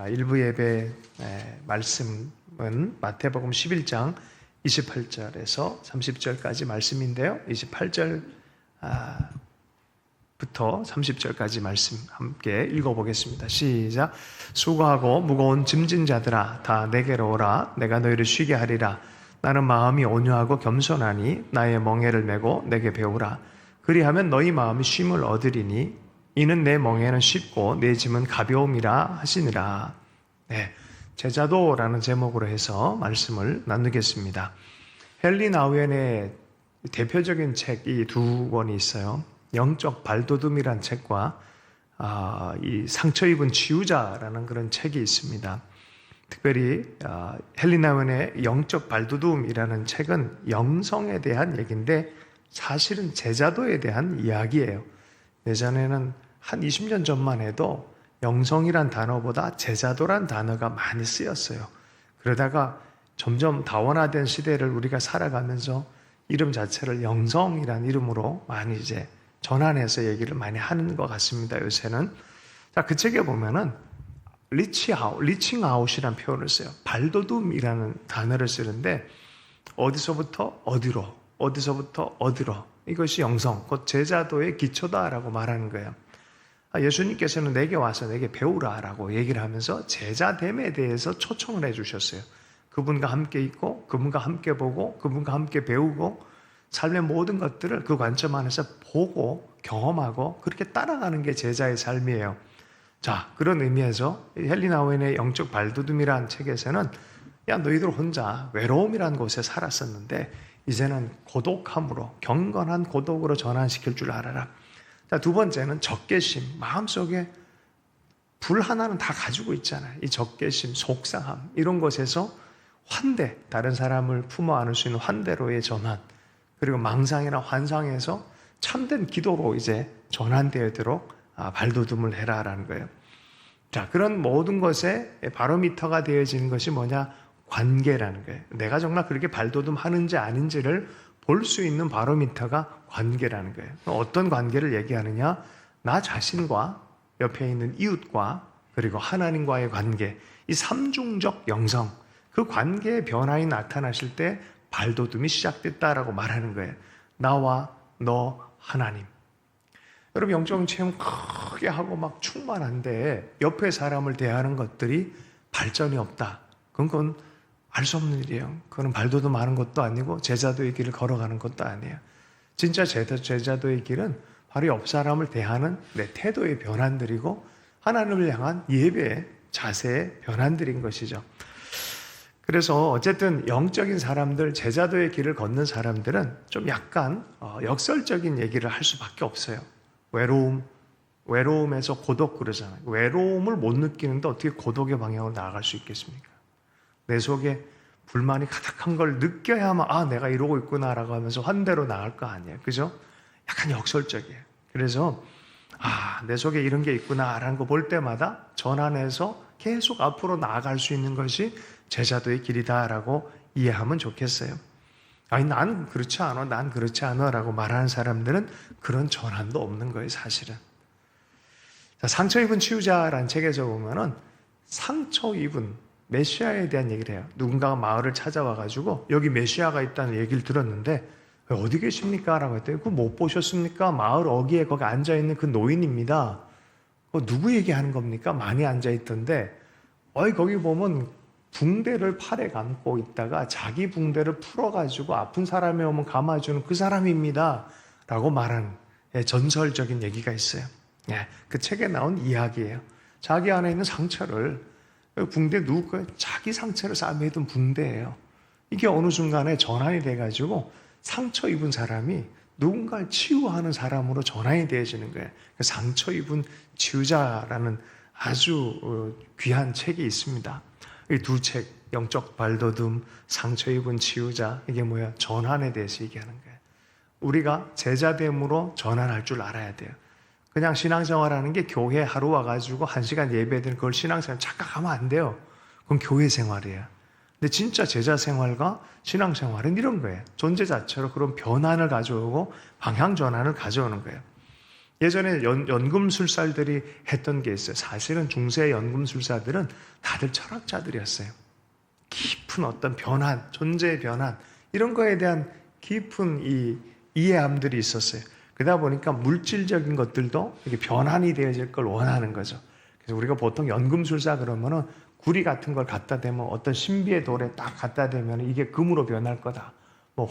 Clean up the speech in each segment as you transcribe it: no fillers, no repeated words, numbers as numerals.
일부 예배 말씀은 마태복음 11장 28절에서 30절까지 말씀인데요. 28절 부터 30절까지 말씀 함께 읽어보겠습니다. 시작. 수고하고 무거운 짐진 자들아 다 내게로 오라. 내가 너희를 쉬게 하리라. 나는 마음이 온유하고 겸손하니 나의 멍에를 메고 내게 배우라. 그리하면 너희 마음이 쉼을 얻으리니 이는 내 멍에는 쉽고 내 짐은 가벼움이라 하시니라. 네, 제자도라는 제목으로 해서 말씀을 나누겠습니다. 헨리 나우엔의 대표적인 책이 두 권이 있어요. 영적 발돋움이란 책과 이 상처 입은 치유자라는 그런 책이 있습니다. 특별히 헨리 나우엔의 영적 발돋움이라는 책은 영성에 대한 얘기인데 사실은 제자도에 대한 이야기예요. 예전에는 한 20년 전만 해도 영성이란 단어보다 제자도란 단어가 많이 쓰였어요. 그러다가 점점 다원화된 시대를 우리가 살아가면서 이름 자체를 영성이란 이름으로 많이 이제 전환해서 얘기를 많이 하는 것 같습니다. 요새는. 자, 그 책에 보면은 리칭아웃이라는 표현을 써요. 발돋움이라는 단어를 쓰는데 어디서부터 어디로, 어디서부터 어디로, 이것이 영성, 곧 제자도의 기초다라고 말하는 거예요. 예수님께서는 내게 와서 내게 배우라라고 얘기를 하면서 제자됨에 대해서 초청을 해주셨어요. 그분과 함께 있고, 그분과 함께 보고, 그분과 함께 배우고, 삶의 모든 것들을 그 관점 안에서 보고 경험하고 그렇게 따라가는 게 제자의 삶이에요. 자, 그런 의미에서 헨리 나우엔의 영적 발돋움이라는 책에서는 야, 너희들 혼자 외로움이라는 곳에 살았었는데 이제는 고독함으로, 경건한 고독으로 전환시킬 줄 알아라. 자, 두 번째는 적개심, 마음속에 불 하나는 다 가지고 있잖아요. 이 적개심, 속상함, 이런 것에서 환대, 다른 사람을 품어 안을 수 있는 환대로의 전환, 그리고 망상이나 환상에서 참된 기도로 이제 전환되도록 발돋움을 해라라는 거예요. 자, 그런 모든 것에 바로미터가 되어지는 것이 뭐냐? 관계라는 거예요. 내가 정말 그렇게 발돋움 하는지 아닌지를 볼 수 있는 바로미터가 관계라는 거예요. 어떤 관계를 얘기하느냐? 나 자신과 옆에 있는 이웃과 그리고 하나님과의 관계, 이 삼중적 영성, 그 관계의 변화가 나타나실 때 발돋움이 시작됐다라고 말하는 거예요. 나와 너 하나님. 여러분 영적 체험 크게 하고 막 충만한데 옆에 사람을 대하는 것들이 발전이 없다. 그건 알 수 없는 일이에요. 그건 발돋움 하는 것도 아니고 제자도의 길을 걸어가는 것도 아니에요. 진짜 제자도의 길은 바로 옆 사람을 대하는 내 태도의 변환들이고 하나님을 향한 예배의 자세의 변환들인 것이죠. 그래서 어쨌든 영적인 사람들, 제자도의 길을 걷는 사람들은 좀 약간 역설적인 얘기를 할 수밖에 없어요. 외로움에서 고독 그러잖아요. 외로움을 못 느끼는데 어떻게 고독의 방향으로 나아갈 수 있겠습니까? 내 속에 불만이 가득한 걸 느껴야만 내가 이러고 있구나라고 하면서 환대로 나갈 거 아니에요. 그죠? 약간 역설적이에요. 그래서 내 속에 이런 게 있구나라는 거 볼 때마다 전환해서 계속 앞으로 나아갈 수 있는 것이 제자도의 길이다라고 이해하면 좋겠어요. 아니 난 그렇지 않아, 난 그렇지 않아 라고 말하는 사람들은 그런 전환도 없는 거예요, 사실은. 자, 상처 입은 치유자라는 책에서 보면은 상처 입은 메시아에 대한 얘기를 해요. 누군가가 마을을 찾아와가지고 여기 메시아가 있다는 얘기를 들었는데 어디 계십니까? 라고 했더니 그거 못 보셨습니까? 마을 어귀에 거기 앉아있는 그 노인입니다. 누구 얘기하는 겁니까? 많이 앉아있던데 거기 보면 붕대를 팔에 감고 있다가 자기 붕대를 풀어가지고 아픈 사람이 오면 감아주는 그 사람입니다. 라고 말하는 전설적인 얘기가 있어요. 그 책에 나온 이야기예요. 자기 안에 있는 상처를 붕대 누구 거예요? 자기 상처를 싸매던 붕대예요. 이게 어느 순간에 전환이 돼가지고 상처 입은 사람이 누군가를 치유하는 사람으로 전환이 되어지는 거예요. 상처 입은 치유자라는 아주 귀한 책이 있습니다. 이 두 책, 영적 발돋움, 상처 입은 치유자, 이게 뭐야? 전환에 대해서 얘기하는 거예요. 우리가 제자됨으로 전환할 줄 알아야 돼요. 그냥 신앙생활하는 게 교회 하루 와가지고 1시간 예배드리는 그걸 신앙생활 착각하면 안 돼요. 그건 교회 생활이에요. 근데 진짜 제자 생활과 신앙생활은 이런 거예요. 존재 자체로 그런 변환을 가져오고 방향 전환을 가져오는 거예요. 예전에 연금술사들이 했던 게 있어요. 사실은 중세 연금술사들은 다들 철학자들이었어요. 깊은 어떤 변환, 존재의 변환, 이런 거에 대한 깊은 이해함들이 있었어요. 그러다 보니까 물질적인 것들도 이렇게 변환이 되어질 걸 원하는 거죠. 그래서 우리가 보통 연금술사 그러면은 구리 같은 걸 갖다 대면 어떤 신비의 돌에 딱 갖다 대면 이게 금으로 변할 거다. 뭐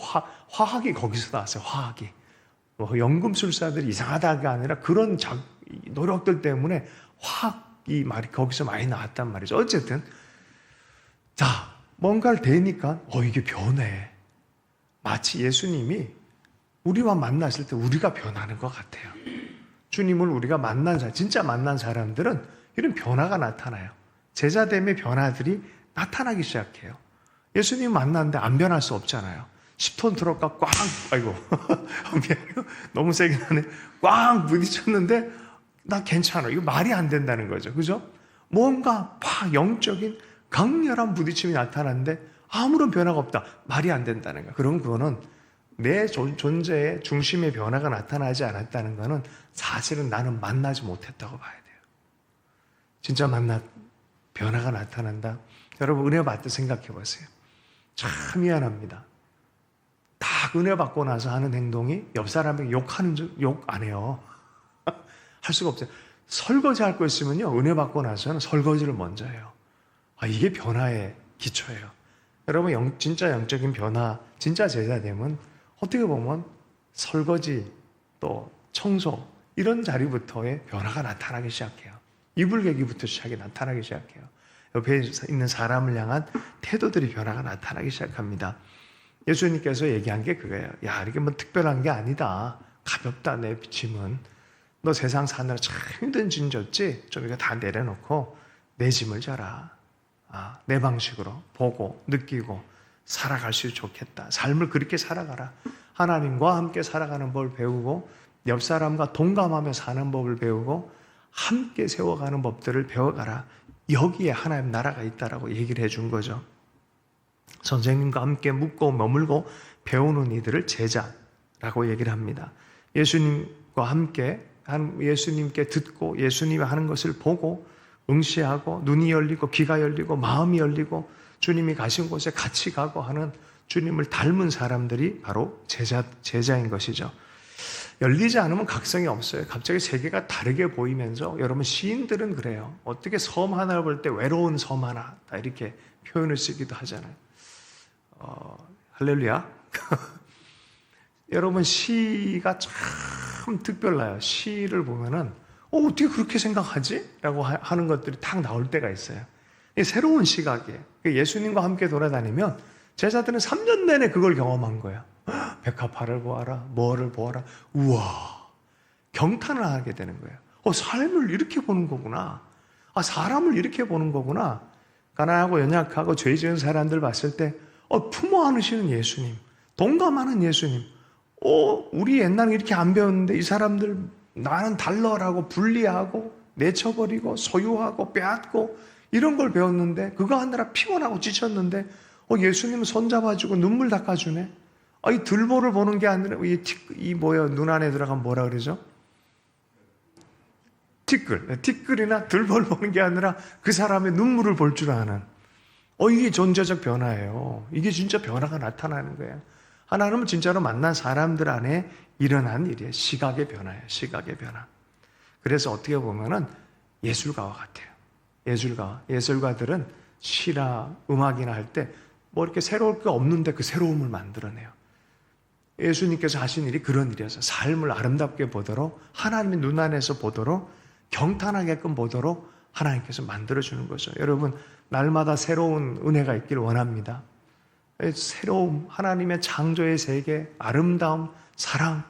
화학이 거기서 나왔어요. 화학이. 뭐 연금술사들이 이상하다가 아니라 그런 노력들 때문에 화학이 말이 거기서 많이 나왔단 말이죠. 어쨌든 자, 뭔가를 대니까 이게 변해. 마치 예수님이 우리와 만났을 때 우리가 변하는 것 같아요. 주님을 우리가 진짜 만난 사람들은 이런 변화가 나타나요. 제자됨의 변화들이 나타나기 시작해요. 예수님 만났는데 안 변할 수 없잖아요. 10톤 트럭과 아이고 미안해요. 너무 세게 하네. 꽝 부딪혔는데 나 괜찮아. 이거 말이 안 된다는 거죠. 그죠? 뭔가 영적인 강렬한 부딪힘이 나타나는데 아무런 변화가 없다. 말이 안 된다는 거야. 그럼 그거는 내 존재의 중심의 변화가 나타나지 않았다는 거는 사실은 나는 만나지 못했다고 봐야 돼요. 진짜 변화가 나타난다. 여러분 은혜 받듯 생각해 보세요. 참 미안합니다. 딱 은혜 받고 나서 하는 행동이 옆 사람에게 욕 안 해요. 할 수가 없어요. 설거지 할 거 있으면요. 은혜 받고 나서는 설거지를 먼저 해요. 이게 변화의 기초예요. 여러분 진짜 영적인 변화, 진짜 제자됨은 어떻게 보면 설거지 또 청소 이런 자리부터의 변화가 나타나기 시작해요. 이불개기부터 나타나기 시작해요. 옆에 있는 사람을 향한 태도들이 변화가 나타나기 시작합니다. 예수님께서 얘기한 게 그거예요. 야, 이게 뭐 특별한 게 아니다. 가볍다, 내 짐은. 너 세상 사느라 참 힘든 짐 졌지? 좀 이거 다 내려놓고 내 짐을 져라. 내 방식으로 보고 느끼고 살아갈 수 좋겠다. 삶을 그렇게 살아가라. 하나님과 함께 살아가는 법을 배우고 옆 사람과 동감하며 사는 법을 배우고 함께 세워가는 법들을 배워가라. 여기에 하나님 나라가 있다라고 얘기를 해준 거죠. 선생님과 함께 묵고 머물고 배우는 이들을 제자라고 얘기를 합니다. 예수님과 함께 예수님께 듣고 예수님이 하는 것을 보고 응시하고 눈이 열리고 귀가 열리고 마음이 열리고 주님이 가신 곳에 같이 가고 하는 주님을 닮은 사람들이 바로 제자인 것이죠. 열리지 않으면 각성이 없어요. 갑자기 세계가 다르게 보이면서 여러분 시인들은 그래요. 어떻게 섬 하나를 볼 때 외로운 섬 하나 이렇게 표현을 쓰기도 하잖아요. 할렐루야. 여러분 시가 참 특별해요. 시를 보면은 어떻게 그렇게 생각하지? 라고 하는 것들이 탁 나올 때가 있어요. 새로운 시각이에요. 예수님과 함께 돌아다니면 제자들은 3년 내내 그걸 경험한 거예요. 백합화를 보아라, 뭐를 보아라. 우와, 경탄을 하게 되는 거예요. 삶을 이렇게 보는 거구나. 사람을 이렇게 보는 거구나. 가난하고 연약하고 죄 지은 사람들 봤을 때 품어 안으시는 예수님, 동감하는 예수님. 우리 옛날에 이렇게 안 배웠는데 이 사람들 나는 달러라고 분리하고 내쳐버리고 소유하고 빼앗고 이런 걸 배웠는데 그거 하느라 피곤하고 지쳤는데 예수님은 손잡아주고 눈물 닦아주네. 이 들보를 보는 게 아니라 눈 안에 들어가면 뭐라 그러죠? 티끌이나 들보를 보는 게 아니라 그 사람의 눈물을 볼 줄 아는 이게 존재적 변화예요. 이게 진짜 변화가 나타나는 거예요. 하나님은 진짜로 만난 사람들 안에 일어난 일이에요. 시각의 변화예요. 시각의 변화. 그래서 어떻게 보면은 예술가와 같아요. 예술가들은 시나 음악이나 할 때 뭐 이렇게 새로울 게 없는데 그 새로움을 만들어내요. 예수님께서 하신 일이 그런 일이어서 삶을 아름답게 보도록 하나님의 눈 안에서 보도록 경탄하게끔 보도록 하나님께서 만들어주는 거죠. 여러분 날마다 새로운 은혜가 있기를 원합니다. 새로움, 하나님의 창조의 세계, 아름다움, 사랑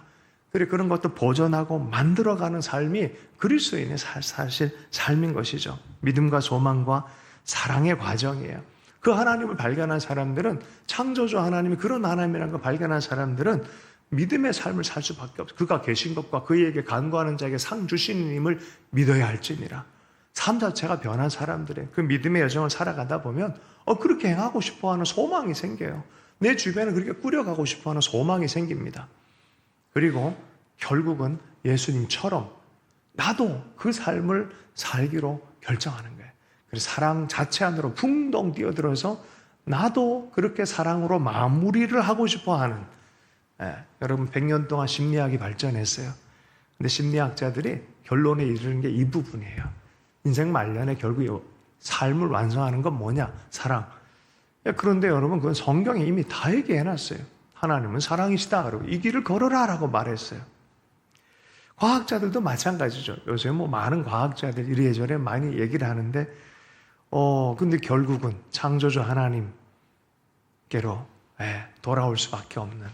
그리고 그런 것도 보존하고 만들어가는 삶이 그리스도인의 사실 삶인 것이죠. 믿음과 소망과 사랑의 과정이에요. 그 하나님을 발견한 사람들은 창조주 하나님이 그런 하나님이라는 걸 발견한 사람들은 믿음의 삶을 살 수밖에 없어요. 그가 계신 것과 그에게 간구하는 자에게 상 주시는 힘을 믿어야 할지니라. 삶 자체가 변한 사람들의 그 믿음의 여정을 살아가다 보면 그렇게 행하고 싶어하는 소망이 생겨요. 내 주변에 그렇게 꾸려가고 싶어하는 소망이 생깁니다. 그리고 결국은 예수님처럼 나도 그 삶을 살기로 결정하는 거예요. 그래서 사랑 자체 안으로 풍덩 뛰어들어서 나도 그렇게 사랑으로 마무리를 하고 싶어 하는, 여러분 100년 동안 심리학이 발전했어요. 근데 심리학자들이 결론에 이르는 게 이 부분이에요. 인생 말년에 결국 삶을 완성하는 건 뭐냐? 사랑. 그런데 여러분 그건 성경에 이미 다 얘기해놨어요. 하나님은 사랑이시다. 그러고 이 길을 걸어라 라고 말했어요. 과학자들도 마찬가지죠. 요새 뭐 많은 과학자들이 이래저래 많이 얘기를 하는데 근데 결국은 창조주 하나님께로 돌아올 수밖에 없는,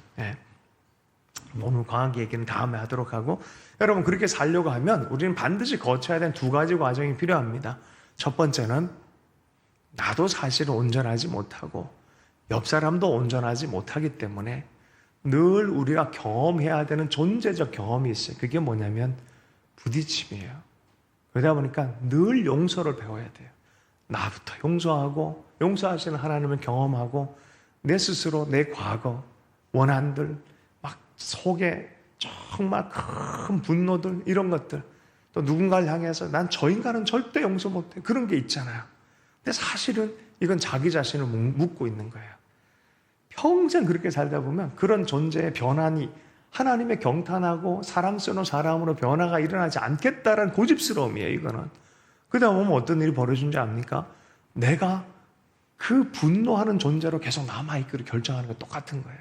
오늘 과학 얘기는 다음에 하도록 하고, 여러분 그렇게 살려고 하면 우리는 반드시 거쳐야 되는 두 가지 과정이 필요합니다. 첫 번째는 나도 사실은 온전하지 못하고 옆 사람도 온전하지 못하기 때문에 늘 우리가 경험해야 되는 존재적 경험이 있어요. 그게 뭐냐면 부딪힘이에요. 그러다 보니까 늘 용서를 배워야 돼요. 나부터 용서하고, 용서하시는 하나님을 경험하고, 내 스스로 내 과거 원한들, 막 속에 정말 큰 분노들, 이런 것들, 또 누군가를 향해서 난 저 인간은 절대 용서 못해, 그런 게 있잖아요. 근데 사실은 이건 자기 자신을 묻고 있는 거예요. 평생 그렇게 살다 보면 그런 존재의 변환이, 하나님의 경탄하고 사랑스러운 사람으로 변화가 일어나지 않겠다라는 고집스러움이에요. 이거는. 그러다 보면 어떤 일이 벌어진지 압니까? 내가 그 분노하는 존재로 계속 남아있기로 결정하는 거 똑같은 거예요.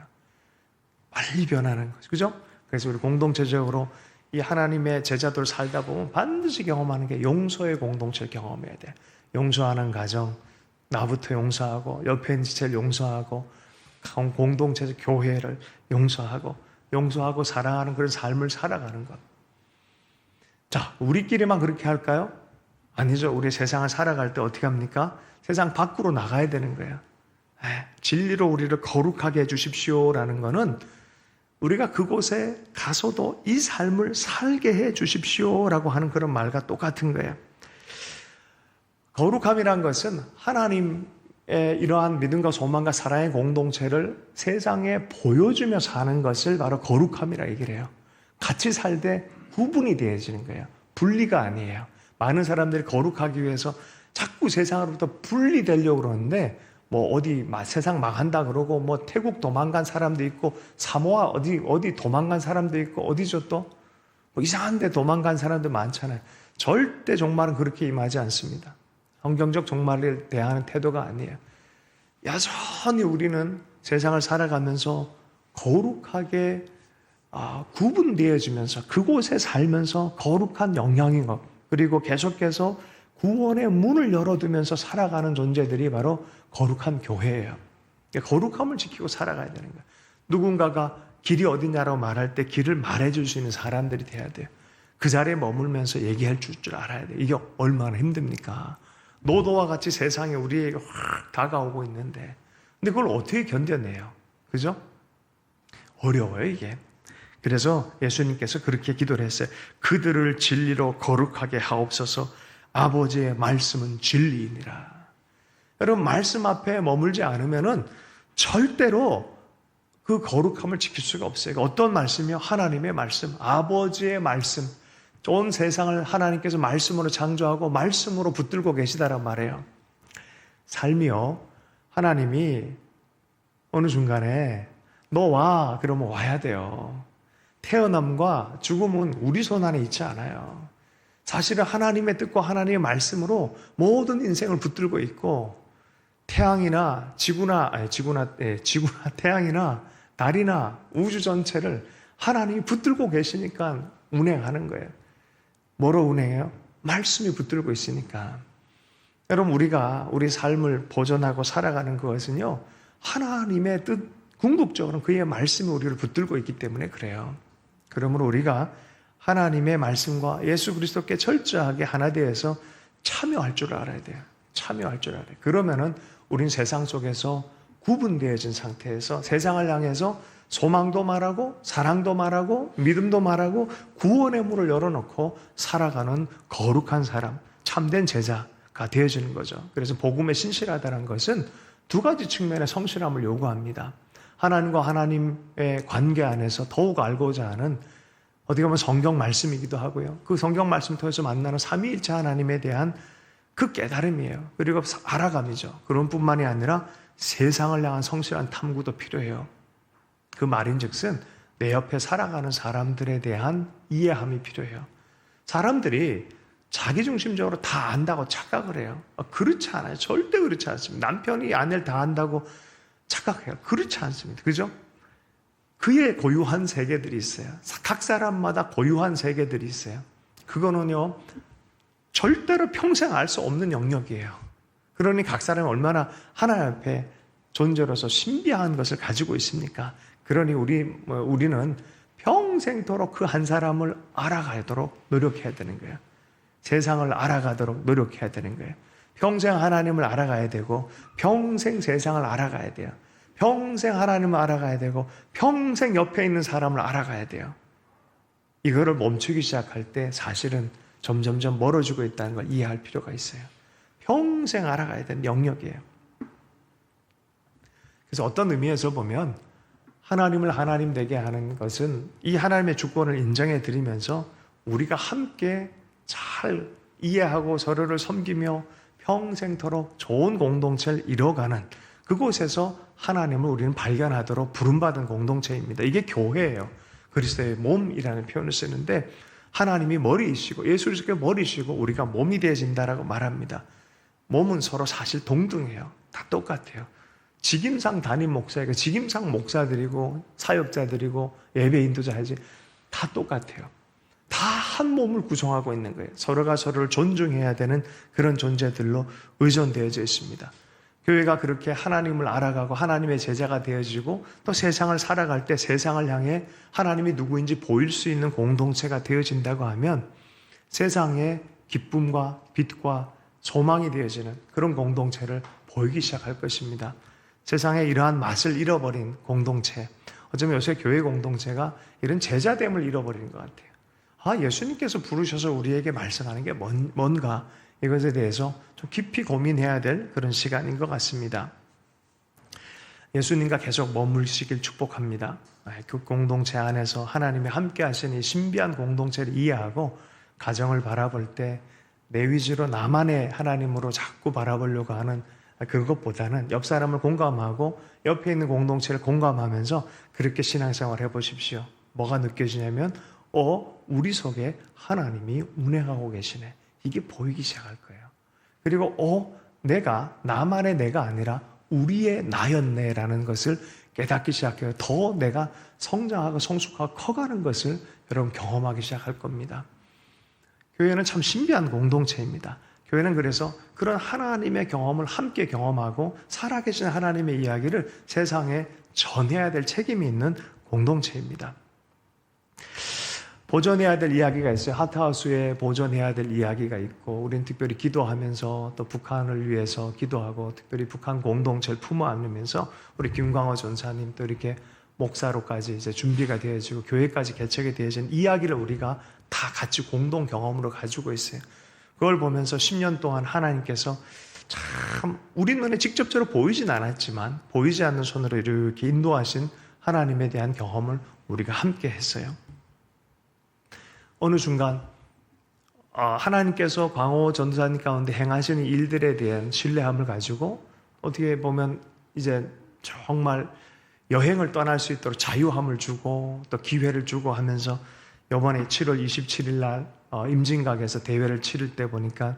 빨리 변하는 거죠. 그죠? 그래서 우리 공동체적으로 이 하나님의 제자들 살다 보면 반드시 경험하는 게 용서의 공동체를 경험해야 돼. 용서하는 가정, 나부터 용서하고, 옆에 있는 지체를 용서하고, 공동체적 교회를 용서하고 사랑하는 그런 삶을 살아가는 것. 자, 우리끼리만 그렇게 할까요? 아니죠. 우리 세상을 살아갈 때 어떻게 합니까? 세상 밖으로 나가야 되는 거예요. 진리로 우리를 거룩하게 해주십시오라는 거는 우리가 그곳에 가서도 이 삶을 살게 해주십시오라고 하는 그런 말과 똑같은 거예요. 거룩함이란 것은 하나님의 이러한 믿음과 소망과 사랑의 공동체를 세상에 보여주며 사는 것을 바로 거룩함이라 얘기를 해요. 같이 살 때 구분이 되어지는 거예요. 분리가 아니에요. 많은 사람들이 거룩하기 위해서 자꾸 세상으로부터 분리되려고 그러는데, 뭐 어디 세상 망한다 그러고, 뭐 태국 도망간 사람도 있고, 사모아 어디 도망간 사람도 있고, 어디죠 또? 뭐 이상한 데 도망간 사람들 많잖아요. 절대 종말은 그렇게 임하지 않습니다. 성경적 종말을 대하는 태도가 아니에요. 여전히 우리는 세상을 살아가면서 거룩하게 구분되어지면서 그곳에 살면서 거룩한 영향인 것, 그리고 계속해서 구원의 문을 열어두면서 살아가는 존재들이 바로 거룩한 교회예요. 거룩함을 지키고 살아가야 되는 거예요. 누군가가 길이 어디냐라고 말할 때 길을 말해줄 수 있는 사람들이 돼야 돼요. 그 자리에 머물면서 얘기할 줄 알아야 돼요. 이게 얼마나 힘듭니까? 노도와 같이 세상에 우리에게 확 다가오고 있는데, 근데 그걸 어떻게 견뎌내요? 그죠? 어려워요, 이게. 그래서 예수님께서 그렇게 기도를 했어요. 그들을 진리로 거룩하게 하옵소서. 아버지의 말씀은 진리이니라. 여러분, 말씀 앞에 머물지 않으면은 절대로 그 거룩함을 지킬 수가 없어요. 어떤 말씀이요? 하나님의 말씀, 아버지의 말씀. 온 세상을 하나님께서 말씀으로 창조하고 말씀으로 붙들고 계시다란 말이에요. 삶이요, 하나님이 어느 중간에 너 와 그러면 와야 돼요. 태어남과 죽음은 우리 손 안에 있지 않아요. 사실은 하나님의 뜻과 하나님의 말씀으로 모든 인생을 붙들고 있고, 태양이나 지구나 태양이나 달이나 우주 전체를 하나님이 붙들고 계시니까 운행하는 거예요. 뭐로 운행해요? 말씀이 붙들고 있으니까. 여러분, 우리가 우리 삶을 보존하고 살아가는 것은요, 하나님의 뜻, 궁극적으로 그의 말씀이 우리를 붙들고 있기 때문에 그래요. 그러므로 우리가 하나님의 말씀과 예수 그리스도께 철저하게 하나 되어서 참여할 줄 알아야 돼요. 참여할 줄 알아야 돼요. 그러면은 우린 세상 속에서 구분되어진 상태에서 세상을 향해서 소망도 말하고 사랑도 말하고 믿음도 말하고 구원의 문을 열어놓고 살아가는 거룩한 사람, 참된 제자가 되어지는 거죠. 그래서 복음에 신실하다는 것은 두 가지 측면의 성실함을 요구합니다. 하나님과 하나님의 관계 안에서 더욱 알고자 하는 어떻게 보면 성경 말씀이기도 하고요. 그 성경 말씀 통해서 만나는 삼위일체 하나님에 대한 그 깨달음이에요. 그리고 알아감이죠. 그런 뿐만이 아니라 세상을 향한 성실한 탐구도 필요해요. 그 말인즉슨 내 옆에 살아가는 사람들에 대한 이해함이 필요해요. 사람들이 자기중심적으로 다 안다고 착각을 해요. 그렇지 않아요. 절대 그렇지 않습니다. 남편이 아내를 다 안다고 착각해요. 그렇지 않습니다. 그죠? 그의 고유한 세계들이 있어요. 각 사람마다 고유한 세계들이 있어요. 그거는요, 절대로 평생 알 수 없는 영역이에요. 그러니 각 사람이 얼마나 하나님 앞에 존재로서 신비한 것을 가지고 있습니까? 그러니 우리는 평생토록 그 한 사람을 알아가도록 노력해야 되는 거예요. 세상을 알아가도록 노력해야 되는 거예요. 평생 하나님을 알아가야 되고 평생 세상을 알아가야 돼요. 평생 하나님을 알아가야 되고 평생 옆에 있는 사람을 알아가야 돼요. 이거를 멈추기 시작할 때 사실은 점점점 멀어지고 있다는 걸 이해할 필요가 있어요. 평생 알아가야 되는 영역이에요. 그래서 어떤 의미에서 보면 하나님을 하나님 되게 하는 것은 이 하나님의 주권을 인정해 드리면서 우리가 함께 잘 이해하고 서로를 섬기며 평생토록 좋은 공동체를 이뤄가는 그곳에서 하나님을 우리는 발견하도록 부름받은 공동체입니다. 이게 교회예요. 그리스도의 몸이라는 표현을 쓰는데 하나님이 머리이시고 예수 그리스도가 머리이시고 우리가 몸이 되어진다라고 말합니다. 몸은 서로 사실 동등해요. 다 똑같아요. 직임상 담임 목사이고 직임상 목사들이고 사역자들이고 예배 인도자이지 다 똑같아요. 다 한 몸을 구성하고 있는 거예요. 서로가 서로를 존중해야 되는 그런 존재들로 의존되어져 있습니다. 교회가 그렇게 하나님을 알아가고 하나님의 제자가 되어지고 또 세상을 살아갈 때 세상을 향해 하나님이 누구인지 보일 수 있는 공동체가 되어진다고 하면 세상에 기쁨과 빛과 소망이 되어지는 그런 공동체를 보이기 시작할 것입니다. 세상에 이러한 맛을 잃어버린 공동체, 어쩌면 요새 교회 공동체가 이런 제자됨을 잃어버린 것 같아요. 예수님께서 부르셔서 우리에게 말씀하는 게 뭔가 이것에 대해서 좀 깊이 고민해야 될 그런 시간인 것 같습니다. 예수님과 계속 머물시길 축복합니다. 그 공동체 안에서 하나님이 함께 하시는 이 신비한 공동체를 이해하고 가정을 바라볼 때 내 위주로 나만의 하나님으로 자꾸 바라보려고 하는 그것보다는 옆 사람을 공감하고 옆에 있는 공동체를 공감하면서 그렇게 신앙생활 해보십시오. 뭐가 느껴지냐면 우리 속에 하나님이 운행하고 계시네. 이게 보이기 시작할 거예요. 그리고 내가 나만의 내가 아니라 우리의 나였네라는 것을 깨닫기 시작해요. 더 내가 성장하고 성숙하고 커가는 것을 여러분 경험하기 시작할 겁니다. 교회는 참 신비한 공동체입니다. 교회는 그래서 그런 하나님의 경험을 함께 경험하고 살아계신 하나님의 이야기를 세상에 전해야 될 책임이 있는 공동체입니다. 보존해야 될 이야기가 있어요. 하트하우스에 보존해야 될 이야기가 있고 우리는 특별히 기도하면서 또 북한을 위해서 기도하고 특별히 북한 공동체를 품어 안으면서 우리 김광호 전사님 또 이렇게 목사로까지 이제 준비가 되어지고 교회까지 개척이 되어진 이야기를 우리가 다 같이 공동 경험으로 가지고 있어요. 그걸 보면서 10년 동안 하나님께서 참 우리 눈에 직접적으로 보이진 않았지만 보이지 않는 손으로 이렇게 인도하신 하나님에 대한 경험을 우리가 함께 했어요. 어느 순간 하나님께서 광호 전도사님 가운데 행하시는 일들에 대한 신뢰함을 가지고 어떻게 보면 이제 정말 여행을 떠날 수 있도록 자유함을 주고 또 기회를 주고 하면서 이번에 7월 27일 날 임진각에서 대회를 치를 때 보니까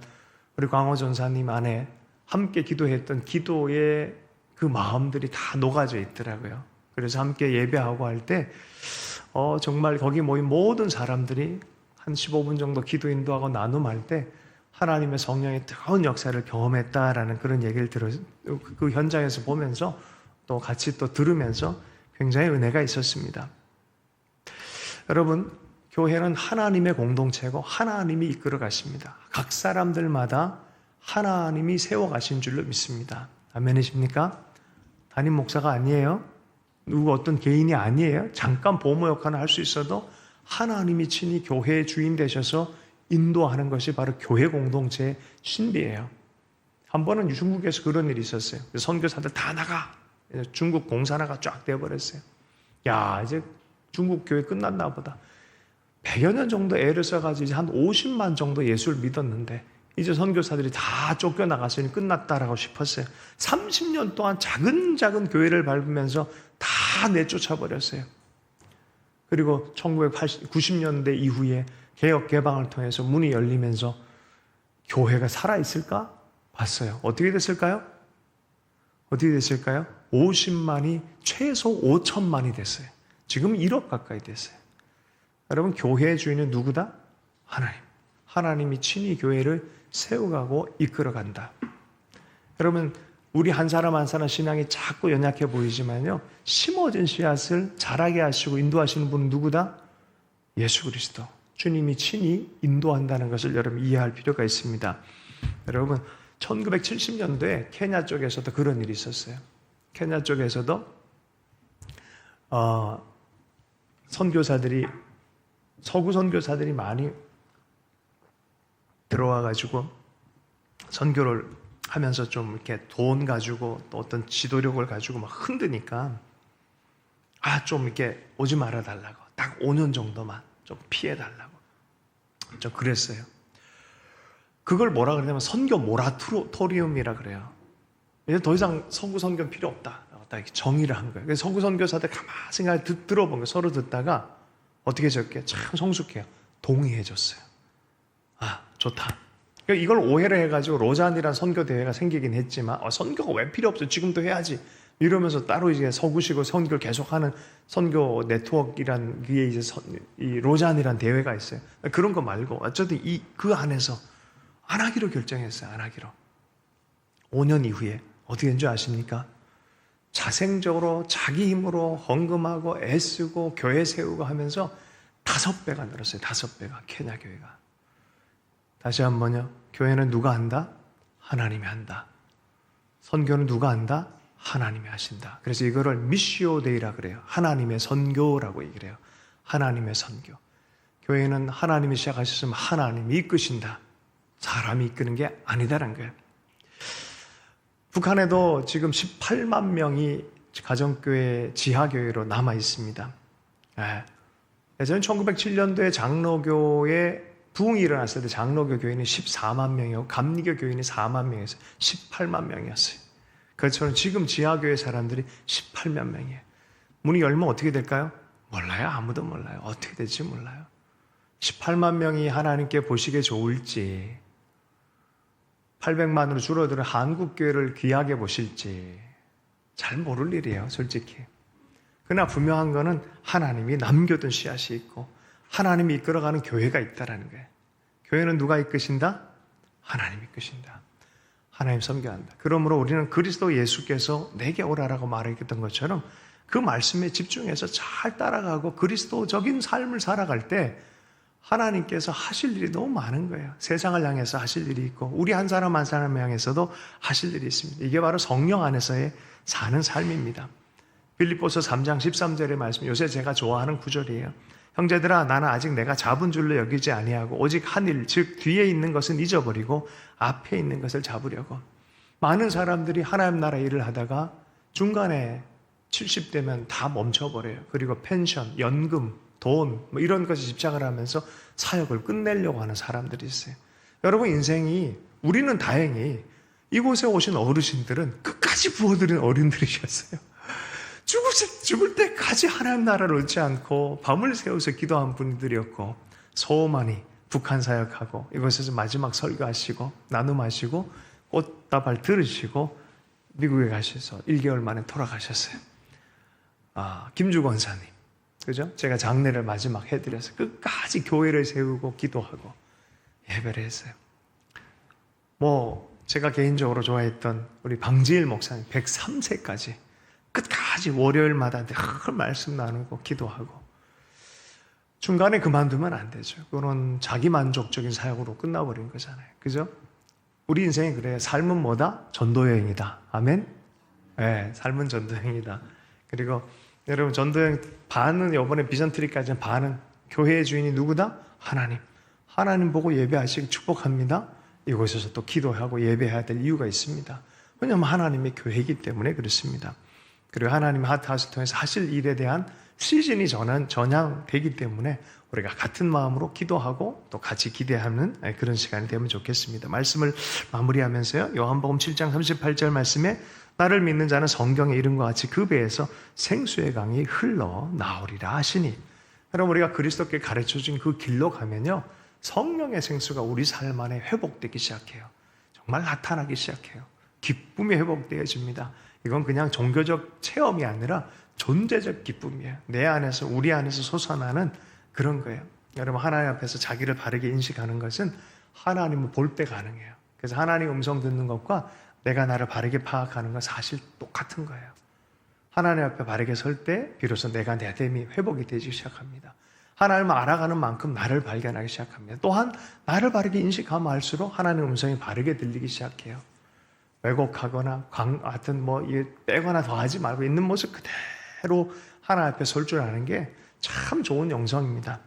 우리 광호 전사님 안에 함께 기도했던 기도의 그 마음들이 다 녹아져 있더라고요. 그래서 함께 예배하고 할 때 정말 거기 모인 모든 사람들이 한 15분 정도 기도 인도하고 나눔할 때 하나님의 성령의 뜨거운 역사를 경험했다라는 그런 얘기를 그 현장에서 보면서 또 같이 또 들으면서 굉장히 은혜가 있었습니다. 여러분, 교회는 하나님의 공동체고 하나님이 이끌어 가십니다. 각 사람들마다 하나님이 세워 가신 줄로 믿습니다. 아멘이십니까? 담임 목사가 아니에요. 누구 어떤 개인이 아니에요. 잠깐 보모 역할을 할 수 있어도 하나님이 친히 교회의 주인 되셔서 인도하는 것이 바로 교회 공동체의 신비예요. 한 번은 중국에서 그런 일이 있었어요. 선교사들 다 나가. 중국 공산화가 쫙 되어버렸어요. 이제 중국 교회 끝났나 보다. 100여 년 정도 애를 써가지고 이제 한 50만 정도 예수를 믿었는데 이제 선교사들이 다 쫓겨나갔으니 끝났다라고 싶었어요. 30년 동안 작은 교회를 밟으면서 다 내쫓아 버렸어요. 그리고 1990년대 이후에 개혁 개방을 통해서 문이 열리면서 교회가 살아있을까? 봤어요. 어떻게 됐을까요? 50만이 최소 5천만이 됐어요. 지금 1억 가까이 됐어요. 여러분, 교회의 주인은 누구다? 하나님. 하나님이 친히 교회를 세워가고 이끌어간다. 여러분, 우리 한 사람 한 사람 신앙이 자꾸 연약해 보이지만요, 심어진 씨앗을 자라게 하시고 인도하시는 분은 누구다? 예수 그리스도. 주님이 친히 인도한다는 것을 여러분 이해할 필요가 있습니다. 여러분, 1970년도에 케냐 쪽에서도 그런 일이 있었어요. 케냐 쪽에서도 서구 선교사들이 많이 들어와가지고 선교를 하면서 좀 이렇게 돈 가지고 또 어떤 지도력을 가지고 막 흔드니까 좀 이렇게 오지 말아 달라고, 딱 5년 정도만 좀 피해 달라고 좀 그랬어요. 그걸 뭐라 그러냐면 선교 모라토리움이라 그래요. 이제 더 이상 서구 선교 필요 없다. 딱 이렇게 정의를 한 거예요. 그래서 서구 선교사들 가만히 생각을 들어본 거예요. 서로 듣다가 어떻게 적게 참 성숙해요. 동의해줬어요. 좋다. 그러니까 이걸 오해를 해가지고 로잔이라는 선교 대회가 생기긴 했지만 선교가 왜 필요 없어? 지금도 해야지. 이러면서 따로 이제 서구식으로 선교를 계속하는 선교 네트워크이란 위에 이제 이 로잔이라는 대회가 있어요. 그런 거 말고 어쨌든 그 안에서 안 하기로 결정했어요. 안 하기로. 5년 이후에 어떻게 된 줄 아십니까? 자생적으로 자기 힘으로 헌금하고 애쓰고 교회 세우고 하면서 5배가 늘었어요. 5배가 케냐 교회가. 다시 한번요. 교회는 누가 한다? 하나님이 한다. 선교는 누가 한다? 하나님이 하신다. 그래서 이거를 미시오 데이라 그래요. 하나님의 선교라고 얘기를 해요. 하나님의 선교. 교회는 하나님이 시작하셨으면 하나님이 이끄신다. 사람이 이끄는 게 아니다라는 거예요. 북한에도 지금 18만 명이 가정교회, 지하교회로 남아 있습니다. 예전 1907년도에 장로교에 부흥이 일어났을 때 장로교 교인이 14만 명이고 감리교 교인이 4만 명에서 18만 명이었어요. 그처럼 지금 지하교회 사람들이 18만 명이에요. 문이 열면 어떻게 될까요? 몰라요. 아무도 몰라요. 어떻게 될지 몰라요. 18만 명이 하나님께 보시기에 좋을지, 800만으로 줄어드는 한국교회를 귀하게 보실지 잘 모를 일이에요, 솔직히. 그러나 분명한 거는 하나님이 남겨둔 씨앗이 있고 하나님이 이끌어가는 교회가 있다는 거예요. 교회는 누가 이끄신다? 하나님이 이끄신다. 하나님 섬겨한다. 그러므로 우리는 그리스도 예수께서 내게 오라라고 말했던 것처럼 그 말씀에 집중해서 잘 따라가고 그리스도적인 삶을 살아갈 때 하나님께서 하실 일이 너무 많은 거예요. 세상을 향해서 하실 일이 있고 우리 한 사람 한 사람을 향해서도 하실 일이 있습니다. 이게 바로 성령 안에서의 사는 삶입니다. 빌립보서 3장 13절의 말씀, 요새 제가 좋아하는 구절이에요. 형제들아, 나는 아직 내가 잡은 줄로 여기지 아니하고 오직 한 일, 즉 뒤에 있는 것은 잊어버리고 앞에 있는 것을 잡으려고. 많은 사람들이 하나님 나라 일을 하다가 중간에 70대면 다 멈춰버려요. 그리고 펜션, 연금, 돈 이런 것에 집착을 하면서 사역을 끝내려고 하는 사람들이 있어요. 여러분, 인생이, 우리는 다행히 이곳에 오신 어르신들은 끝까지 부어드린 어른들이셨어요. 죽을 때까지 하나님 나라를 얻지 않고 밤을 새워서 기도한 분들이었고, 소만이 북한 사역하고 이곳에서 마지막 설교하시고 나눔하시고 꽃다발 들으시고 미국에 가셔서 1개월 만에 돌아가셨어요. 김주 권사님, 그죠? 제가 장례를 마지막 해드려서 끝까지 교회를 세우고 기도하고 예배를 했어요. 제가 개인적으로 좋아했던 우리 방지일 목사님 103세까지 끝까지 월요일마다 늘 말씀 나누고 기도하고. 중간에 그만두면 안 되죠. 그거는 자기 만족적인 사역으로 끝나버린 거잖아요. 그죠? 우리 인생이 그래요. 삶은 뭐다? 전도여행이다. 아멘? 네, 삶은 전도여행이다. 그리고 여러분, 전도여행 반은, 이번에 비전트리까지는 반은 교회의 주인이 누구다? 하나님. 하나님 보고 예배하시기 축복합니다. 이곳에서 또 기도하고 예배해야 될 이유가 있습니다. 왜냐하면 하나님의 교회이기 때문에 그렇습니다. 그리고 하나님의 하트하우스를 통해서 하실 일에 대한 시즌이 전향되기 때문에 우리가 같은 마음으로 기도하고 또 같이 기대하는 그런 시간이 되면 좋겠습니다. 말씀을 마무리하면서요. 요한복음 7장 38절 말씀에 나를 믿는 자는 성경의 이름과 같이 그 배에서 생수의 강이 흘러나오리라 하시니, 여러분 우리가 그리스도께 가르쳐준 그 길로 가면요, 성령의 생수가 우리 삶 안에 회복되기 시작해요. 정말 나타나기 시작해요. 기쁨이 회복되어집니다. 이건 그냥 종교적 체험이 아니라 존재적 기쁨이에요. 내 안에서, 우리 안에서 솟아나는 그런 거예요. 여러분 하나님 앞에서 자기를 바르게 인식하는 것은 하나님을 볼 때 가능해요. 그래서 하나님 음성 듣는 것과 내가 나를 바르게 파악하는 건 사실 똑같은 거예요. 하나님 앞에 바르게 설 때 비로소 내가 내 됨이 회복이 되기 시작합니다. 하나님을 알아가는 만큼 나를 발견하기 시작합니다. 또한 나를 바르게 인식하면 할수록 하나님 음성이 바르게 들리기 시작해요. 왜곡하거나 하여튼 빼거나 더하지 말고 있는 모습 그대로 하나님 앞에 설 줄 아는 게 참 좋은 영성입니다.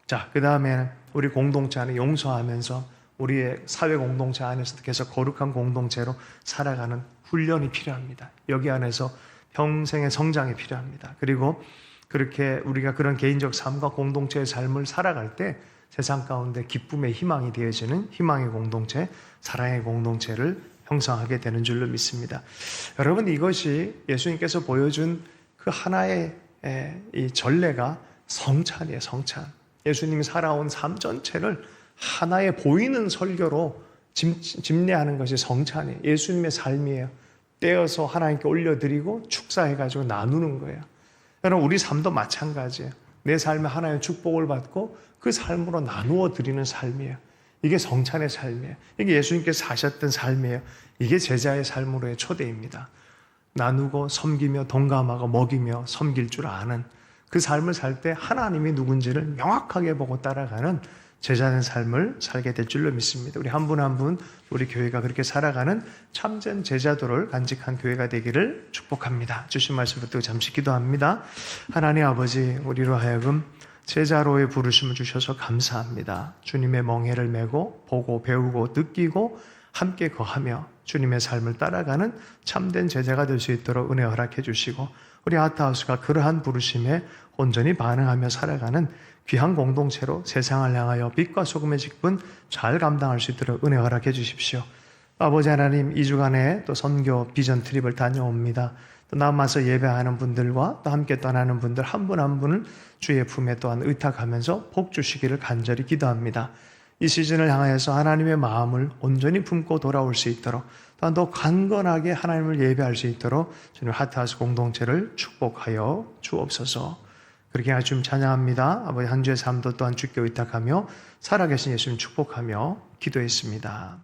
자, 그 다음에 우리 공동체 안에 용서하면서 우리의 사회 공동체 안에서도 계속 거룩한 공동체로 살아가는 훈련이 필요합니다. 여기 안에서 평생의 성장이 필요합니다. 그리고 그렇게 우리가 그런 개인적 삶과 공동체의 삶을 살아갈 때 세상 가운데 기쁨의 희망이 되어지는 희망의 공동체, 사랑의 공동체를 형성하게 되는 줄로 믿습니다. 여러분, 이것이 예수님께서 보여준 그 하나의 이 전례가 성찬이에요. 성찬. 예수님이 살아온 삶 전체를 하나의 보이는 설교로 집례하는 것이 성찬이에요. 예수님의 삶이에요. 떼어서 하나님께 올려드리고 축사해가지고 나누는 거예요. 여러분, 우리 삶도 마찬가지예요. 내 삶에 하나님의 축복을 받고 그 삶으로 나누어 드리는 삶이에요. 이게 성찬의 삶이에요. 이게 예수님께서 사셨던 삶이에요. 이게 제자의 삶으로의 초대입니다. 나누고 섬기며 동감하고 먹이며 섬길 줄 아는 그 삶을 살 때 하나님이 누군지를 명확하게 보고 따라가는 제자된 삶을 살게 될 줄로 믿습니다. 우리 한 분 한 분 우리 교회가 그렇게 살아가는 참된 제자도를 간직한 교회가 되기를 축복합니다. 주신 말씀 붙들고 잠시 기도합니다. 하나님 아버지, 우리로 하여금 제자로의 부르심을 주셔서 감사합니다. 주님의 멍에를 메고 보고 배우고 느끼고 함께 거하며 주님의 삶을 따라가는 참된 제자가 될 수 있도록 은혜 허락해 주시고, 우리 하트하우스가 그러한 부르심에 온전히 반응하며 살아가는 귀한 공동체로 세상을 향하여 빛과 소금의 직분 잘 감당할 수 있도록 은혜 허락해 주십시오. 아버지 하나님, 2주간의 또 선교 비전 트립을 다녀옵니다. 또 남아서 예배하는 분들과 또 함께 떠나는 분들 한 분 한 분을 주의 품에 또한 의탁하면서 복 주시기를 간절히 기도합니다. 이 시즌을 향하여서 하나님의 마음을 온전히 품고 돌아올 수 있도록, 또한 더 강건하게 하나님을 예배할 수 있도록 주님 하트하우스 공동체를 축복하여 주옵소서. 그렇게 하여 주님 찬양합니다. 아버지, 한 주의 삶도 또한 주께 의탁하며 살아계신 예수님 축복하며 기도했습니다.